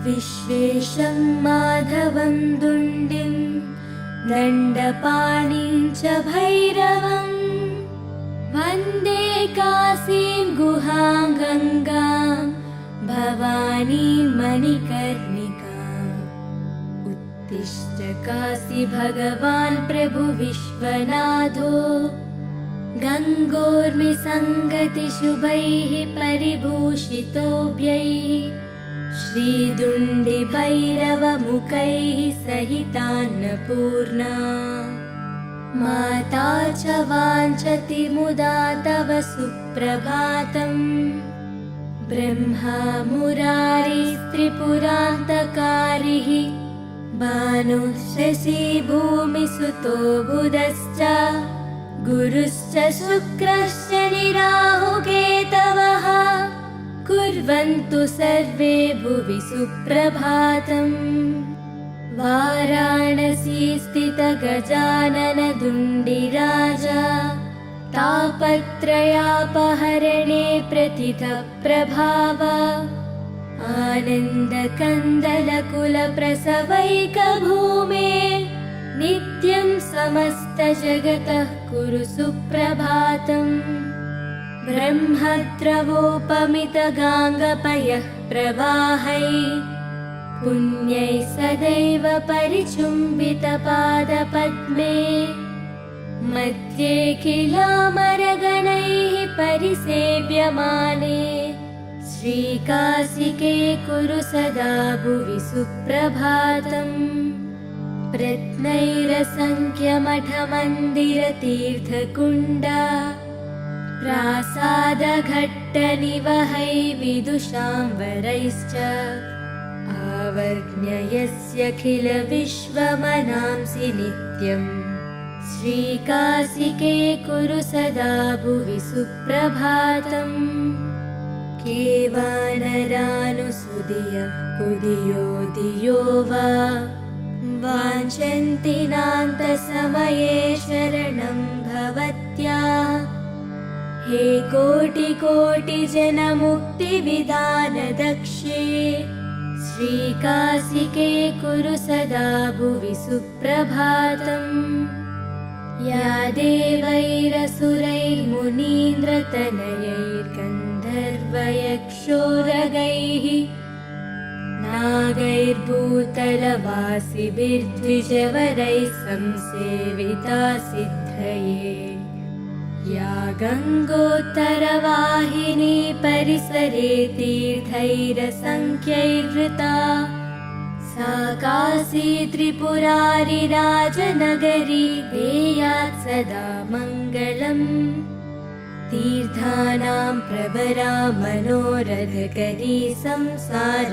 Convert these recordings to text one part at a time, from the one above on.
विश्वेशं माधवं दुण्डिं दण्डपाणिं च भैरवं वन्दे काशीं गुहां गङ्गां भवानीं मणिकर्णिकाम्। उत्तिष्ठ काशी भगवान् प्रभु विश्वनाथो गङ्गोर्मिसङ्गतिशुभैः परिभूषितोऽभ्यैः श्रीदुण्डिभैरवमुखैः सहितान्नपूर्णा। माता च वाञ्छति मुदा तव सुप्रभातम्। ब्रह्मा मुरारिस्त्रिपुरान्तकारिः भानुः शशी भूमिसुतो बुधश्च गुरुश्च शुक्रश्च निराहुकेतवः कुर्वन्तु सर्वे भुवि सुप्रभातम्। वाराणसी स्थित गजानन दुण्डिराजा तापत्रयापहरणे प्रथितः प्रभाव आनन्दकन्दलकुलप्रसवैकभूमे नित्यं समस्तजगतः कुरु सुप्रभातम्। ब्रह्मद्रवोपमितगाङ्गपयः प्रवाहैः पुण्यैः सदैव परिचुम्बितपादपद्मे मध्येऽखिलामरगणैः परिसेव्यमाने श्रीकाशिके कुरु सदा भुवि सुप्रभातम्। रत्नैरसङ्ख्यमठमन्दिरतीर्थकुण्डा प्रासादघट्टनिवहै विदुषाम्बरैश्च आवर्ण्ययस्यखिलविश्वमनांसि नित्यम् श्रीकाशिके कुरु सदा भुवि सुप्रभातम्। केवानरानुसुदियः कुदियो दियो वा वाञ्छन्ति नान्तसमये शरणं भवत्या। हे कोटिकोटिजनमुक्तिविधानदक्षे श्रीकाशिके कुरु सदा भुवि सुप्रभातम्। या देवैरसुरैर्मुनीन्द्रतनयैर्गन्धर्वयक्षोरगैः नागैर्भूतलवासिभिर्द्विजवरैः संसेविता सिद्धये। या गङ्गोत्तरवाहिनी परिसरे तीर्थैरसङ्ख्यैर्वृता सा काशी त्रिपुरारिराजनगरी देयात् सदा मङ्गलम्। तीर्थानां प्रवरा मनोरथकरी संसारपारापरा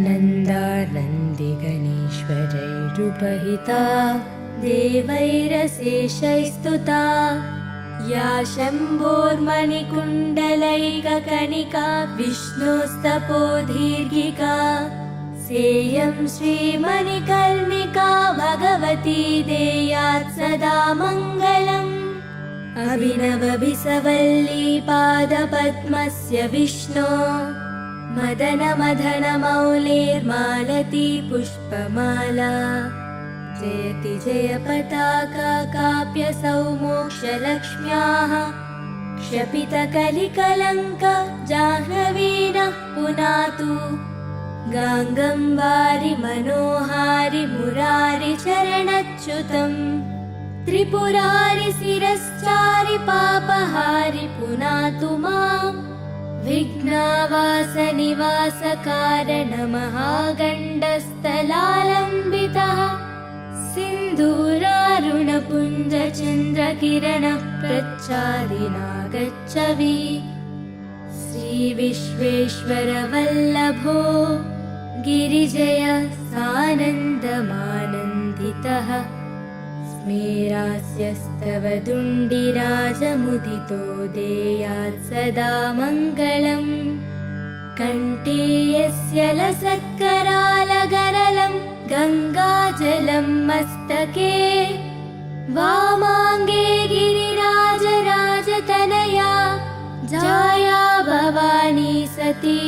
नन्दानन्दिगणेश्वरैरुपहिता देवैरशेषैस्तुता। या शम्भोर्मणिकुण्डलैककणिका विष्णोस्तपोदीर्घिका सेयं श्रीमणिकर्णिका भगवती देयात् सदा मङ्गलम्। अभिनवभिसवल्ली पादपद्मस्य विष्णो मदनमदनमौलेर्मालती पुष्पमाला जयति जय पताका काप्यसौ मोक्षलक्ष्म्याः क्षपितकलिकलङ्क जाह्नवीनः पुनातु गाङ्गं वारि मनोहारि मुरारि चरणच्युतम् त्रिपुरारि शिरश्चारि पापहारि पुनातु माम् विघ्नावासनिवासकारणमहागण्डस्थलालम्बितः सिन्धूरारुणपुञ्जचन्द्रकिरणः प्रच्छादिनागच्छवि श्रीविश्वेश्वरवल्लभो गिरिजय सानन्दमानन्दितः स्मेरास्यस्तव दुण्डिराजमुदितो देयात् सदा मङ्गलम्। कण्ठे यस्य लसत्करालगरलं गङ्गाजलं मस्तके वामाङ्गे गिरिराजराजतनया जाया भवानी सती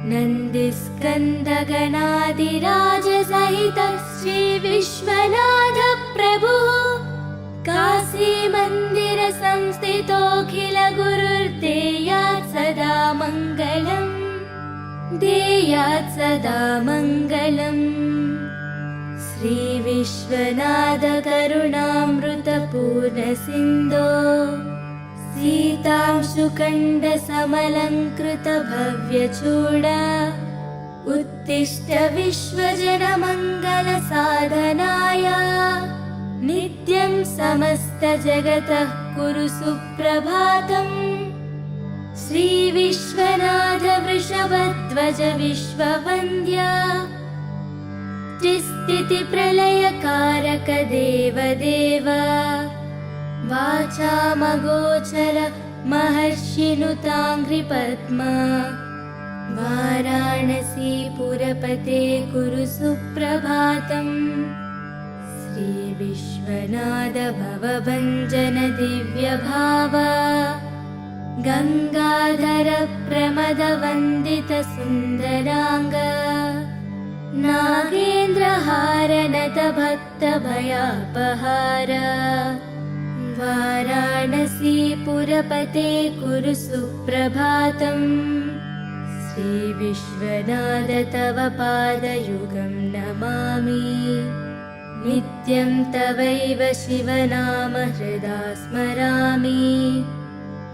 नन्दिस्कन्दगणादिराजसहितः श्रीविश्वनाथ प्रभुः काशीमन्दिरसंस्थितोऽखिल गुरुर्देयात् सदा मङ्गलम् देयात् सदा मङ्गलम्। श्रीविश्वनाथ करुणामृतपूर्णसिन्धो सीतांशुखण्डसमलङ्कृत भव्यचूडा उत्तिष्ठ विश्वजनमङ्गलसाधनाय नित्यं समस्तजगतः कुरु सुप्रभातम्। श्रीविश्वनाथ वृषभध्वज विश्ववन्द्या त्रिस्थितिप्रलयकारक देवदेव वाचामगोचर महर्षिनुताङ्घ्रिपद्मा वाराणसीपुरपते कुरु सुप्रभातम्। श्रीविश्वनाथ भवभञ्जन दिव्यभाव गङ्गाधर प्रमदवन्दित सुन्दराङ्ग नागेन्द्रहारनत भक्तभयापहार वाराणसीपुरपते कुरु सुप्रभातम्। श्रीविश्वनाथ तव पादयुगं नमामि नित्यं तवैव शिवनाम हृदा स्मरामि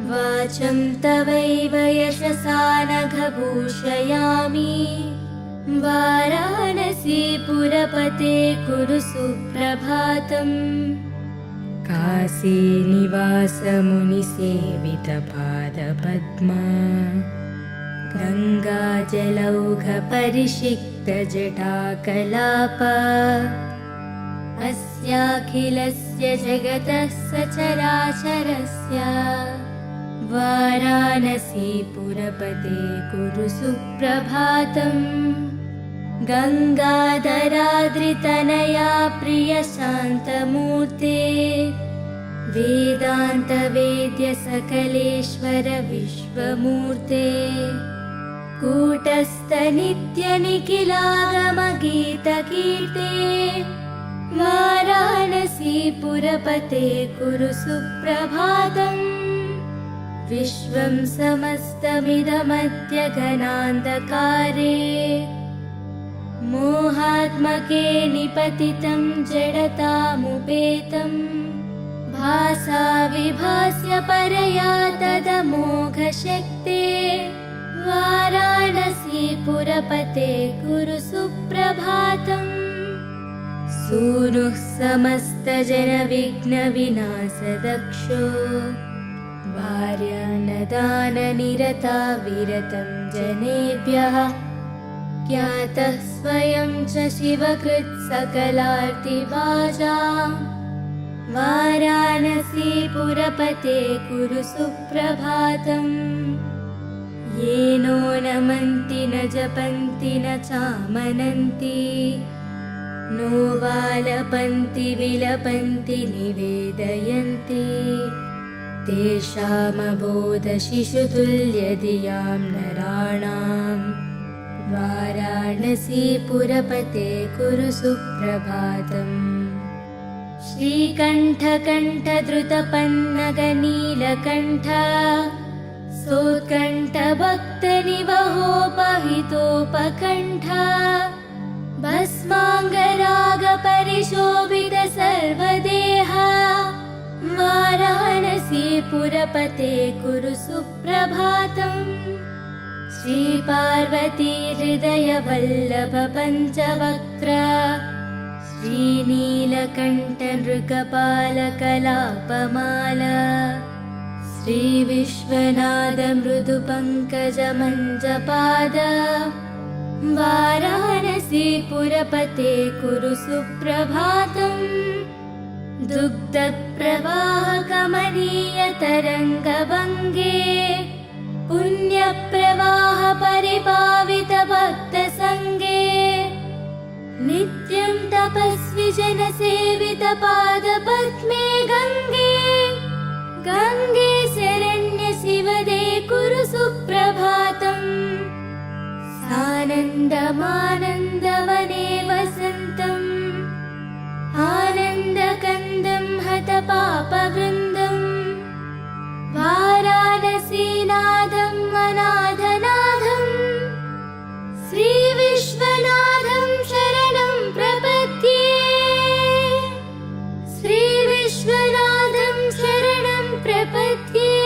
वाचं तवैव यशसा नघभूषयामि वाराणसीपुरपते कुरु सुप्रभातम्। काशीनिवास मुनिसेवितपादपद्मा गङ्गाजलौघ परिषिक्त जटाकलाप अस्याखिलस्य जगतः सचराचरस्य वाराणसीपुरपते कुरु सुप्रभातम्। गङ्गाधराद्रितनया प्रियशान्तमूर्ते वेदान्तवेद्य सकलेश्वर विश्वमूर्ते कूटस्थ नित्यनिखिलागमगीतकीर्ते वाराणसीपुरपते कुरु सुप्रभातम्। विश्वं समस्तमिदमद्य घनान्धकारे मोहात्मके निपतितं जडतामुपेतं भासा विभास्य परया तदमोघशक्ते वाराणसीपुरपते कुरु सुप्रभातम्। सूनुः समस्तजनविघ्नविनाशदक्षो भार्यान्नदाननिरता विरतं जनेभ्यः ज्ञातः स्वयं च शिवकृत् सकलार्तिवाजा वाराणसीपुरपते कुरु सुप्रभातम्। येनो नमन्ति न जपन्ति न चामनन्ति नो वालपन्ति विलपन्ति निवेदयन्ति तेषामबोधशिशुतुल्यधियां नराणाम् वाराणसीपुरपते कुरु सुप्रभातम्। श्रीकण्ठकण्ठधृतपन्नगनीलकण्ठ सोत्कण्ठभक्तनिवहोपहितोपकण्ठ भस्माङ्गरागपरिशोभित सर्वदेह वाराणसीपुरपते कुरु सुप्रभातम्। श्रीपार्वती हृदय वल्लभ पञ्चवक्त्र श्रीनीलकण्ठ नृकपाल कलापमाल श्रीविश्वनाथ मृदु पङ्कज मञ्जपाद वाराणसीपुरपते कुरु सुप्रभातम्। दुग्धप्रवाह कमनीय तरङ्गभङ्गे पुण्यप्रवाह परिपावित भक्तसङ्गे नित्यं तपस्वी जनसेवित पादपद्मे गङ्गे गङ्गे शरण्य शिवदे कुरु सुप्रभातम्। आनन्दमानन्दवने वसन्तम् आनन्दकन्दं हतपापवृन्दम् वाराणसीनाथम् अनाथनाथम् श्रीविश्वनाथं शरणं प्रपद्ये श्रीविश्वनाथं शरणं प्रपद्ये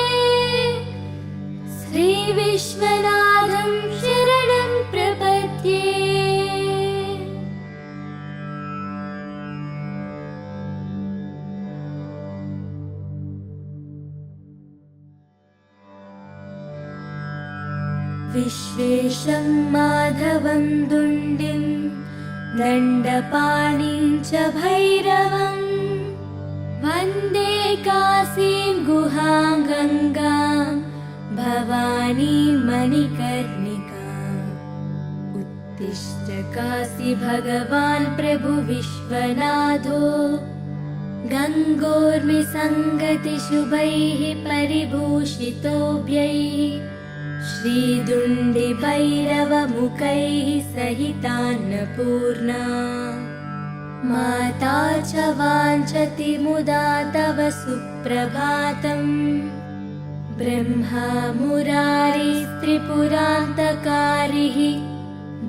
श्रीविश्वनाथं शरणं प्रपद्ये। विश्वेशं माधवं दुण्डिं दण्डपाणिं च भैरवम् वन्दे काशीं गुहां गङ्गां भवानीं मणिकर्णिकाम्। उत्तिष्ठ काशी भगवान् प्रभु विश्वनाथो गङ्गोर्मिसङ्गतिशुभैः परिभूषितोऽभ्यैः श्रीदुण्डिभैरवमुखैः सहितान्नपूर्णा माता च वाञ्छति मुदा तव सुप्रभातम्। ब्रह्मा मुरारिस्त्रिपुरान्तकारिः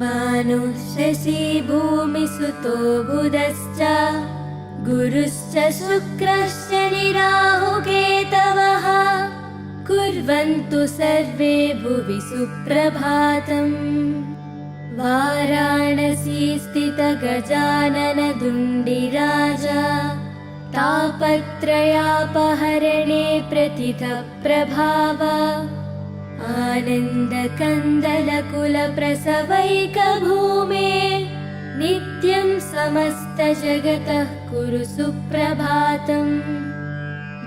भानुः शशी भूमिसुतो बुधश्च गुरुश्च शुक्रश्च निराहुकेतवः कुर्वन्तु सर्वे भुवि सुप्रभातम्। वाराणसी स्थित गजानन दुण्डिराजा तापत्रयापहरणे प्रथितः प्रभाव आनन्दकन्दलकुलप्रसवैकभूमे नित्यं समस्तजगतः कुरु सुप्रभातम्।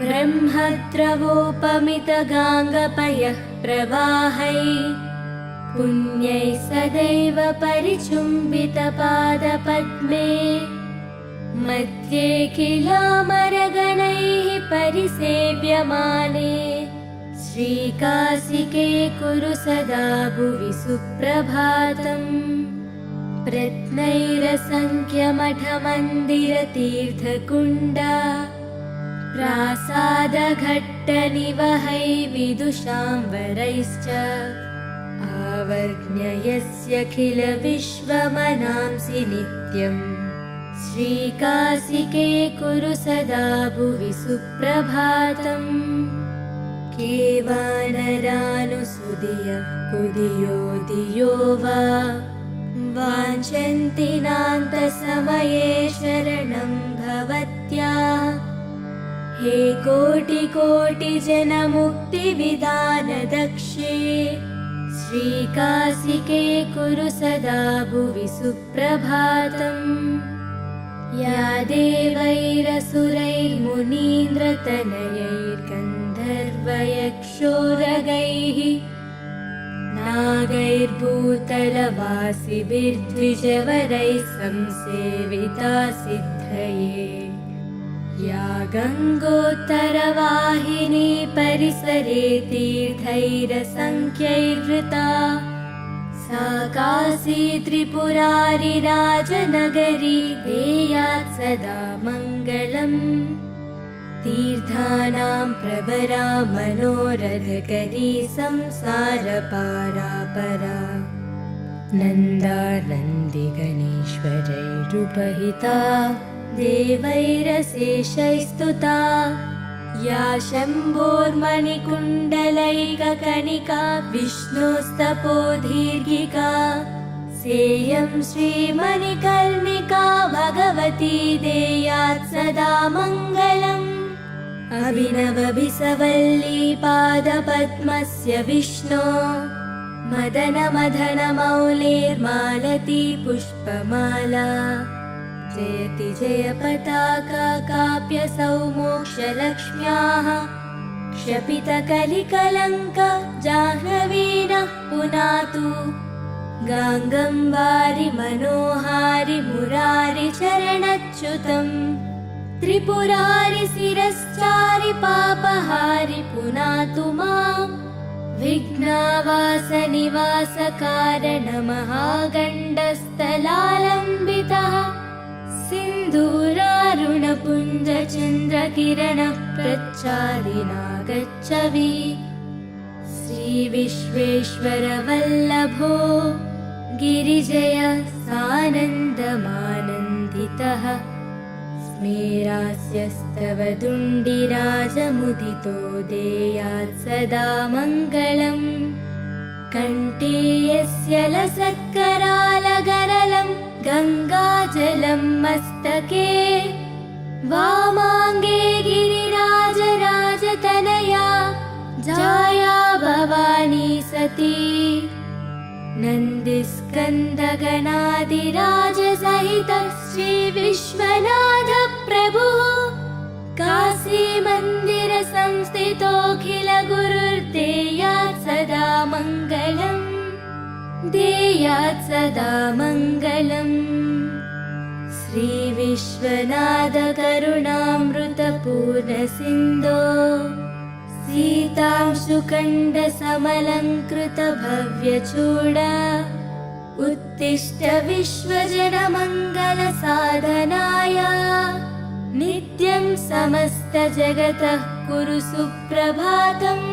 ब्रह्मद्रवोपमितगाङ्गपयः प्रवाहै पुण्यैः सदैव परिचुम्बितपादपद्मे मध्ये किलामरगणैः परिसेव्यमाने श्रीकाशिके कुरु सदा भुवि सुप्रभातम्। प्रत्नैरसङ्ख्यमठमन्दिरतीर्थकुण्ड प्रासादघट्टनिवहै विदुषाम्बरैश्च आवर्ण्ययस्यखिल विश्वमनांसि नित्यम् श्रीकाशिके कुरु सदा भुवि सुप्रभातम्। केवानरानुसुदियः कुदियो दियो वा वाञ्छन्ति नान्तसमये शरणं भवत्या। हे कोटिकोटिजनमुक्तिविधानदक्षे श्रीकाशिके कुरु सदा भुवि सुप्रभातम्। या देवैरसुरैर्मुनीन्द्रतनयैर्गन्धर्वयक्षोरगैः नागैर्भूतलवासिभिर्द्विजवरैः संसेविता सिद्धये। या गङ्गोत्तरवाहिनी परिसरे तीर्थैरसङ्ख्यैर्वृता सा काशी त्रिपुरारिराजनगरी देयात् सदा मङ्गलम्। तीर्थानां प्रवरा मनोरथकरी संसारपारापरा नन्दानन्दिगणेश्वरैरुपहिता देवैरशेषैस्तुता। या शम्भोर्मणिकुण्डलैककणिका विष्णोस्तपोदीर्घिका सेयं श्रीमणिकर्णिका भगवती देयात् सदा मङ्गलम्। अभिनवभिसवल्ली पादपद्मस्य विष्णो मदनमदनमौलेर्मालती पुष्पमाला जयति जय पताका काप्यसौ मोक्षलक्ष्म्याः क्षपितकलिकलङ्क जाह्नवीनः पुनातु गाङ्गं वारि मनोहारि मुरारि चरणच्युतम् त्रिपुरारि शिरश्चारि पापहारि पुनातु मां विघ्नावासनिवासकारणमहागण्डस्थलालम्बितः सिन्दूरारुणपुञ्जचन्द्रकिरणप्रच्छादिनागच्छवि श्रीविश्वेश्वरवल्लभो गिरिजय सानन्दमानन्दितः स्मेरास्यस्तव दुण्डिराजमुदितो देयात् सदा मङ्गलम् कण्ठे यस्य लसत्करालगरलं गङ्गाजलं मस्तके वामाङ्गे गिरिराजराजतनया जाया भवानी सती नन्दिस्कन्दगणादिराजसहितः श्रीविश्वनाथ प्रभुः काशीमन्दिरसंस्थितोऽखिल गुरुर्देयात् सदा मङ्गलम् देयात् सदा मङ्गलम् श्रीविश्वनाथ करुणामृतपूर्णसिन्धो सीतांशुखण्डसमलङ्कृत भव्यचूड उत्तिष्ठ विश्वजनमङ्गलसाधनाय नित्यं समस्तजगतः कुरु सुप्रभातम्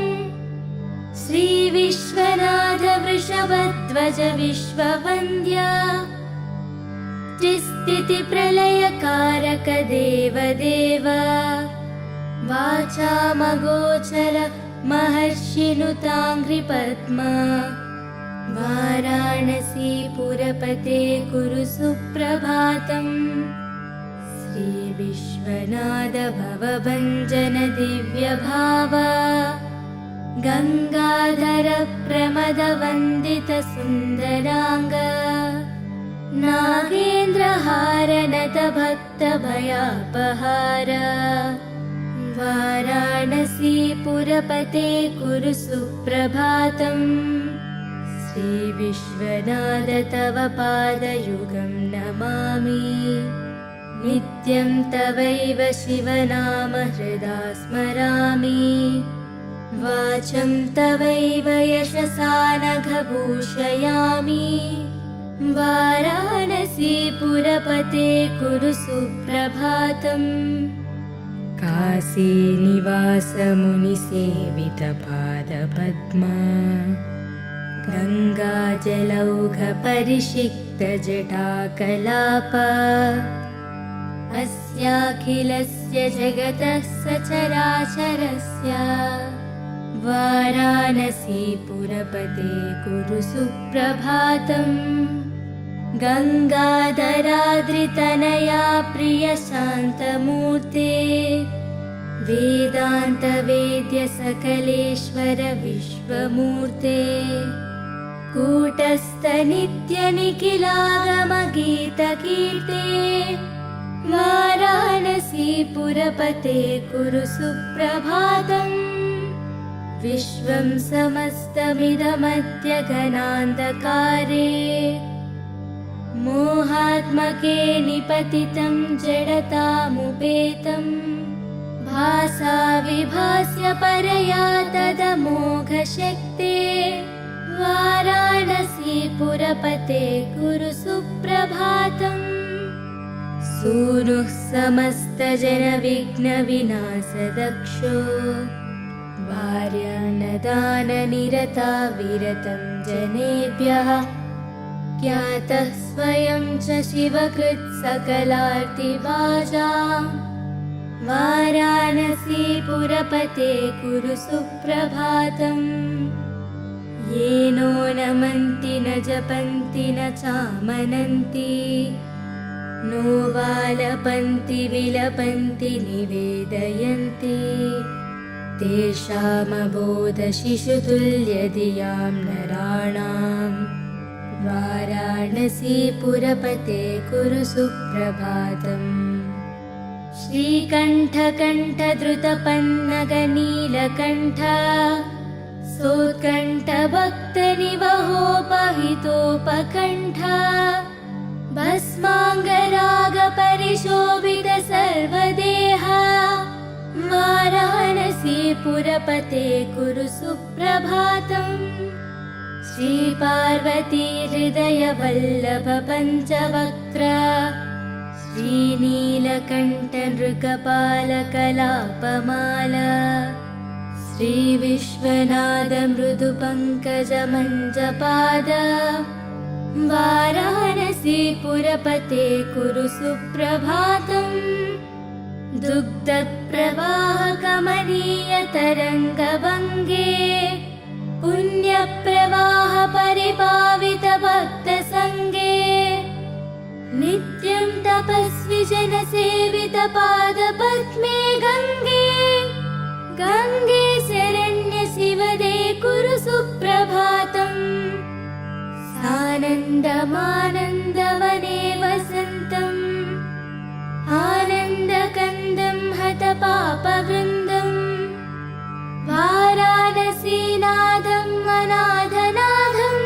श्रीविश्वनाथ वृषभध्वज विश्ववन्द्य त्रिस्थितिप्रलयकारक देवदेव वाचामगोचर महर्षिनुताङ्घ्रिपद्मा वाराणसीपुरपते कुरु सुप्रभातम् श्रीविश्वनाथ भवभञ्जन दिव्यभाव गङ्गाधर प्रमदवन्दित सुन्दराङ्ग नागेन्द्रहारनत भक्तभयापहार वाराणसीपुरपते कुरु सुप्रभातम् श्रीविश्वनाथ तव पादयुगं नमामि नित्यं तवैव शिवनाम हृदा स्मरामि वाचं तवैव यशसा नघभूषयामि वाराणसीपुरपते कुरु सुप्रभातम् काशीनिवासमुनिसेवितपादपद्मा गङ्गाजलौघपरिषिक्तजटाकलाप अस्याखिलस्य जगतः सचराचरस्य वाराणसीपुरपते कुरु सुप्रभातम् गङ्गाधराद्रितनया प्रियशान्तमूर्ते वेदान्तवेद्य सकलेश्वर विश्वमूर्ते कूटस्थनित्यनिखिलागमगीतकीर्ते वाराणसीपुरपते कुरु सुप्रभातम् विश्वं समस्तमिदमद्य घनान्धकारे मोहात्मके निपतितं जडतामुपेतं भासा विभास्य परया तदमोघशक्ते वाराणसीपुरपते कुरु सुप्रभातम् सूनुः समस्तजनविघ्नविनाशदक्षो भार्यान्नदाननिरता विरतं जनेभ्यः ज्ञातः स्वयं च शिवकृत् सकलार्तिवाजा वाराणसीपुरपते कुरु सुप्रभातम् येनो नमन्ति न जपन्ति न चामनन्ति नो वालपन्ति विलपन्ति निवेदयन्ति तेषामबोधशिशुतुल्यधियां नराणाम् वाराणसीपुरपते कुरु सुप्रभातम् श्रीकण्ठकण्ठधृतपन्नगनीलकण्ठ सोत्कण्ठभक्तनिवहोपहितोपकण्ठ भस्माङ्गरागपरिशोभित सर्वदेह वाराणसीपुरपते कुरु सुप्रभातम्। श्रीपार्वती हृदयवल्लभ पञ्चवक्त्र श्रीनीलकण्ठ नृकपालकलापमाला श्रीविश्वनाथ मृदुपङ्कजमञ्जपाद वाराणसीपुरपते कुरु सुप्रभातम्। दुग्धप्रवाहकमनीयतरङ्गभङ्गे पुण्यप्रवाह परिपावित भक्तसङ्गे नित्यं तपस्वि जनसेवित पादपद्मे गङ्गे गङ्गे शरण्य शिवदे कुरु सुप्रभातम्। सानन्दमानन्दवने वसन्तम् आनन्दकन्दं हतपापवृन्दम् वाराणसीनाथम् अनाथनाथम्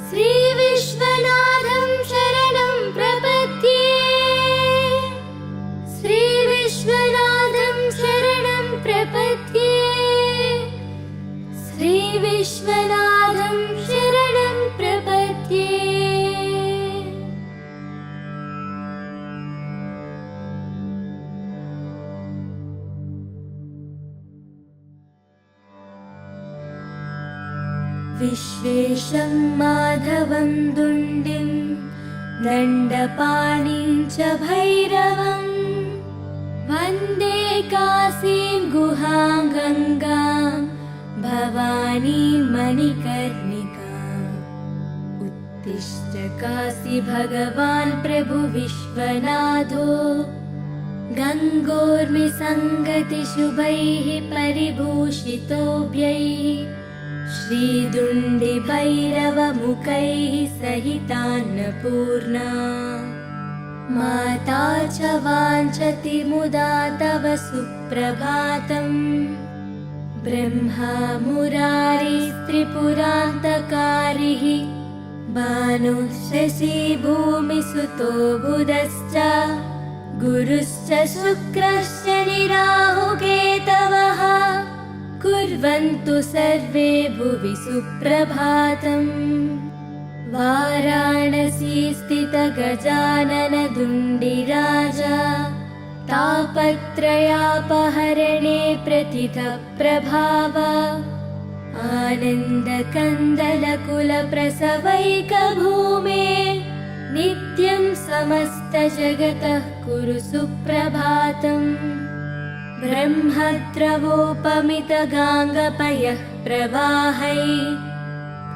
श्रीविश्वनाथं शरणं प्रपद्ये। श्रीविश्वनाथं शरणं प्रपद्ये। श्रीविश्वनाथं शरणं प्रपद्ये। विश्वेशं माधवं दुण्डिं दण्डपाणिं च भैरवम् वन्दे काशीं गुहां गङ्गां भवानीं मणिकर्णिकाम्। उत्तिष्ठ काशी भगवान् प्रभु विश्वनाथो गङ्गोर्मिसङ्गतिशुभैः परिभूषितोऽभ्यैः श्रीदुण्डिभैरवमुखैः सहितान्नपूर्णा माता च वाञ्छति मुदा तव सुप्रभातम्। ब्रह्मा मुरारिस्त्रिपुरान्तकारिः भानुः शशी भूमिसुतो बुधश्च गुरुश्च शुक्रश्च निराहुकेतवः कुर्वन्तु सर्वे भुवि सुप्रभातम्। वाराणसी स्थित गजानन दुण्डिराजा तापत्रयापहरणे प्रथितः प्रभाव आनन्दकन्दलकुलप्रसवैकभूमे नित्यं समस्तजगतः कुरु सुप्रभातम्। ब्रह्मद्रवोपमितगाङ्गपयः प्रवाहै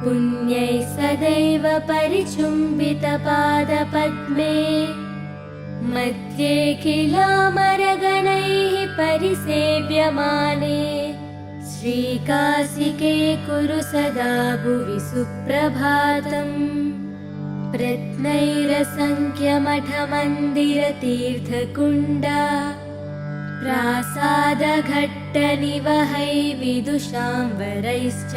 पुण्यैः सदैव परिचुम्बितपादपद्मे मध्ये किलामरगणैः परिसेव्यमाने श्रीकाशिके कुरु सदा भुवि सुप्रभातम्। रत्नैरसङ्ख्यमठमन्दिरतीर्थकुण्डा प्रासादघट्टनिवहै विदुषाम्बरैश्च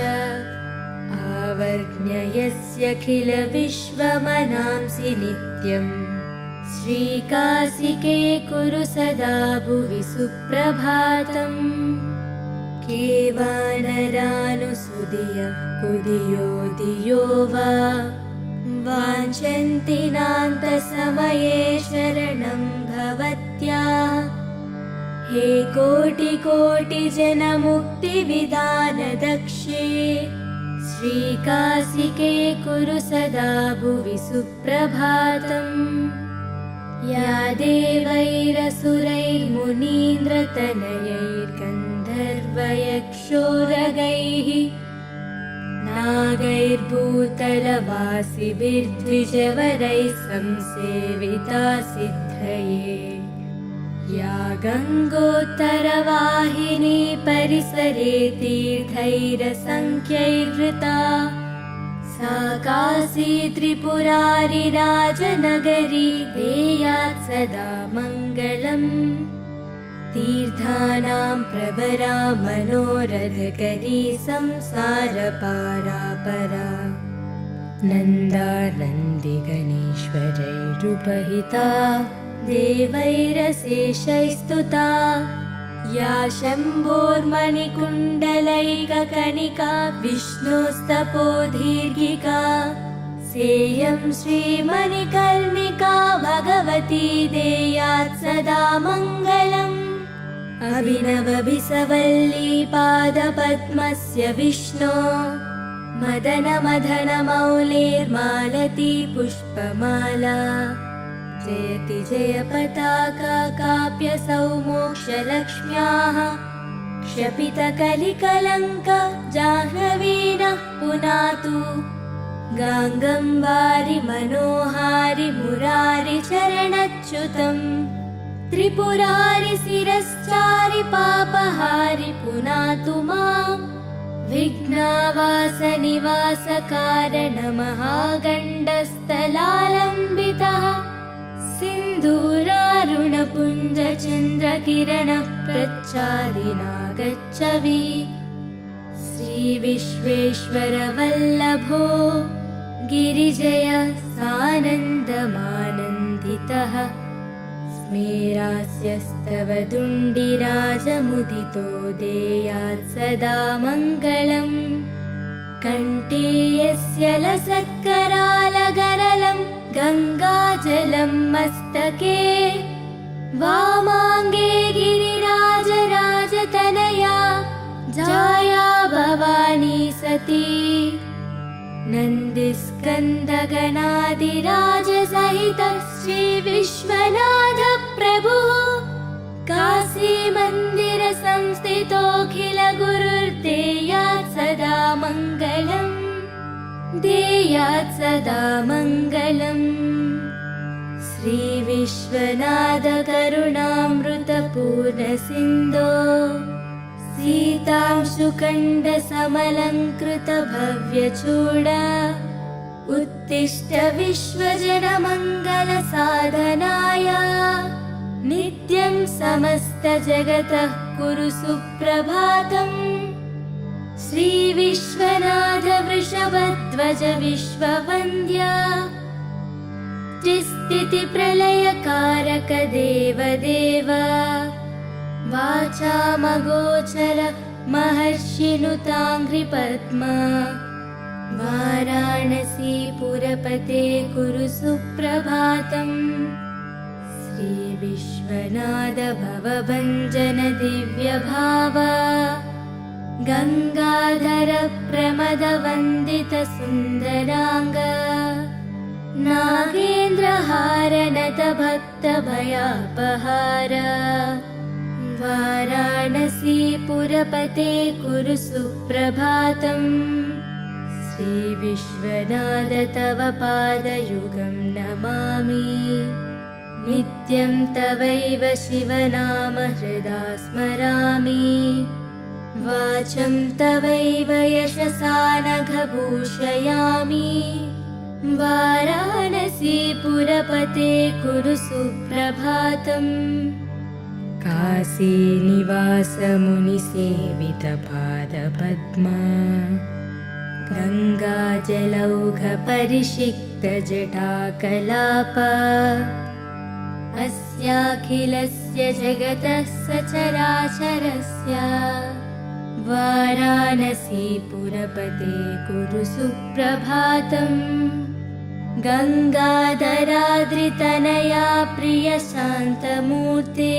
आवर्ण्ययस्यखिल विश्वमनांसि नित्यम् श्रीकाशिके कुरु सदा भुवि सुप्रभातम्। केवानरानुसुदियः कुदियो दियो वा वाञ्छन्ति नान्तसमये शरणं भवत्या। हे कोटिकोटिजनमुक्तिविधानदक्षे श्रीकाशिके कुरु सदा भुवि सुप्रभातम्। या देवैरसुरैर्मुनीन्द्रतनयैर्गन्धर्वयक्षोरगैः नागैर्भूतलवासिभिर्द्विजवरैः संसेविता सिद्धये। या गङ्गोत्तरवाहिनी परिसरे तीर्थैरसङ्ख्यैर्वृता सा काशी त्रिपुरारिराजनगरी देयात् सदा मङ्गलम्। तीर्थानां प्रवरा मनोरथकरी संसारपारापरा नन्दानन्दिगणेश्वरैरुपहिता देवैरशेषैस्तुता या शम्भोर्मणिकुण्डलैककणिका विष्णोस्तपोदीर्घिका सेयं श्रीमणिकर्णिका भगवती देयात् सदा मङ्गलम् अभिनवभिसवल्ली पादपद्मस्य विष्णो मदनमदनमौलेर्मालती पुष्पमाला जयति जय पताका काप्यसौ मोक्षलक्ष्म्याः क्षपितकलिकलङ्क जाह्नवीनः पुनातु गाङ्गं वारि मनोहारि मुरारि चरणच्युतम् त्रिपुरारि शिरश्चारि पापहारि पुनातु माम् विघ्नावासनिवासकारणमहागण्डस्थलालम्बितः सिन्दूरारुणपुञ्जचन्द्रकिरणः प्रच्चादिनागच्छवि श्रीविश्वेश्वरवल्लभो गिरिजय सानन्दमानन्दितः स्मेरास्यस्तव दुण्डिराजमुदितो देयात् सदा मङ्गलम् कण्ठे यस्य लसत्करालगरलं गङ्गाजलं मस्तके वामाङ्गे गिरिराजराजतनया जाया भवानी सती नन्दिस्कन्दगणादिराजसहितः श्रीविश्वनाथ प्रभुः काशीमन्दिरसंस्थितोऽखिल गुरुर्देयात् सदा मङ्गलम् देयात् सदा मङ्गलम् श्रीविश्वनाथ करुणामृतपूर्णसिन्धो सीतांशुकण्डसमलङ्कृत भव्यचूड उत्तिष्ठ विश्वजनमङ्गलसाधनाय नित्यं समस्तजगतः कुरु सुप्रभातम् श्रीविश्वनाथ वृषभध्वज विश्ववन्द्य त्रिस्थितिप्रलयकारक देवदेव वाचामगोचर महर्षिनुताङ्घ्रिपद्मा वाराणसीपुरपते कुरु सुप्रभातम् श्रीविश्वनाथ भवभञ्जन दिव्यभाव गङ्गाधर प्रमदवन्दित सुन्दराङ्ग नागेन्द्रहारनत भक्तभयापहार वाराणसीपुरपते कुरु सुप्रभातम् श्रीविश्वनाथ तव पादयुगं नमामि नित्यं तवैव शिवनाम हृदा स्मरामि वाचं तवैव यशसा नघभूषयामि वाराणसीपुरपते कुरु सुप्रभातम् काशीनिवासमुनिसेवितपादपद्मा गङ्गाजलौघपरिषिक्तजटाकलाप अस्याखिलस्य जगतः सचराचरस्य वाराणसीपुरपते कुरु सुप्रभातम् गङ्गाधराद्रितनया प्रियशान्तमूर्ते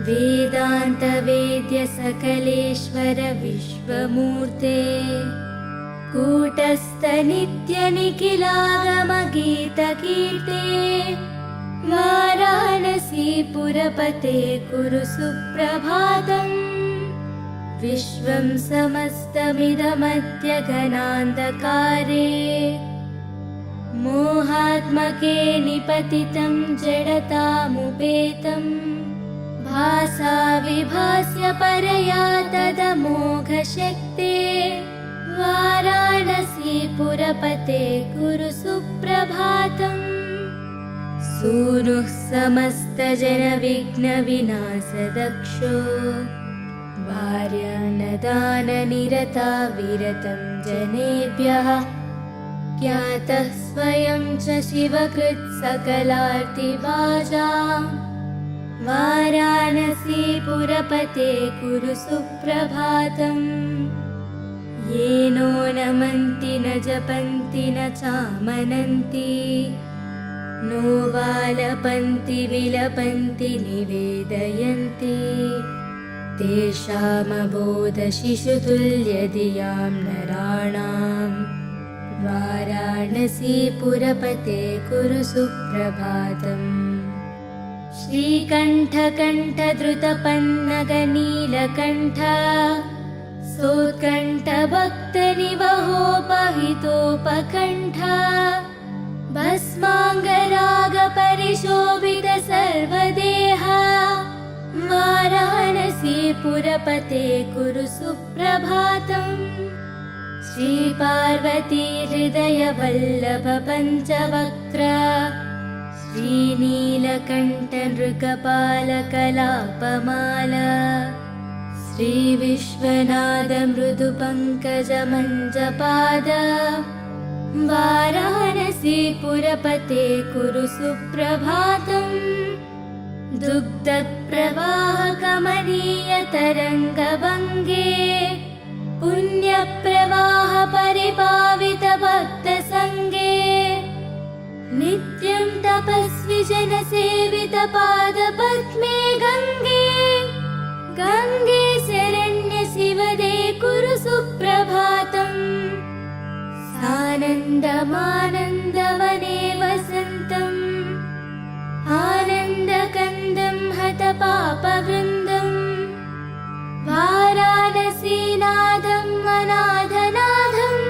वेदान्तवेद्य सकलेश्वर विश्वमूर्ते कूटस्थ नित्यनिखिलागमगीतकीर्ते वाराणसीपुरपते कुरु सुप्रभातम् विश्वं समस्तमिदमद्य घनान्धकारे मोहात्मके निपतितं जडतामुपेतं भासा विभास्य परया तदमोघशक्ते वाराणसीपुरपते कुरु सुप्रभातम् सूनुः समस्तजनविघ्नविनाशदक्षो भार्यान्नदाननिरता विरतं जनेभ्यः ज्ञातः स्वयं च शिवकृत् सकलार्तिवाजा वाराणसीपुरपते कुरु सुप्रभातम्। येनो नमन्ति न जपन्ति न चामनन्ति, नो वालपन्ति विलपन्ति निवेदयन्ति, तेषामबोधशिशुतुल्यधियां नराणाम्। वाराणसीपुरपते कुरु सुप्रभातम्। श्रीकण्ठकण्ठधृतपन्नगनीलकण्ठ, सोत्कण्ठभक्तनिवहोपहितोपकण्ठ, भस्माङ्गरागपरिशोभित सर्वदेह, वाराणसीपुरपते कुरु सुप्रभातम्। श्रीपार्वती हृदयवल्लभ पञ्चवक्त्र, श्रीनीलकण्ठ नृकपालकलापमाल, श्रीविश्वनाथ मृदुपङ्कजमञ्जपाद, वाराणसीपुरपते कुरु सुप्रभातम्। दुग्धप्रवाहकमनीयतरङ्गभङ्गे, पुण्यप्रवाह परिपावित भक्तसङ्गे, नित्यं तपस्वि जनसेवित पादपद्मे गङ्गे, गङ्गे शरण्य शिवदे कुरु सुप्रभातम्। सानन्दमानन्दवने वसन्तम्, आनन्दकन्दं हतपापवृन्दम्, वाराणसीनाथम् अनाथनाथम्,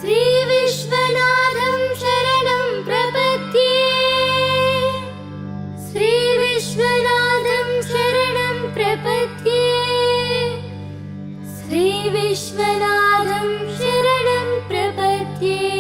श्रीविश्वनाथं शरणं प्रपद्ये, श्रीविश्वनाथं शरणं प्रपद्ये, श्रीविश्वनाथं शरणं प्रपद्ये।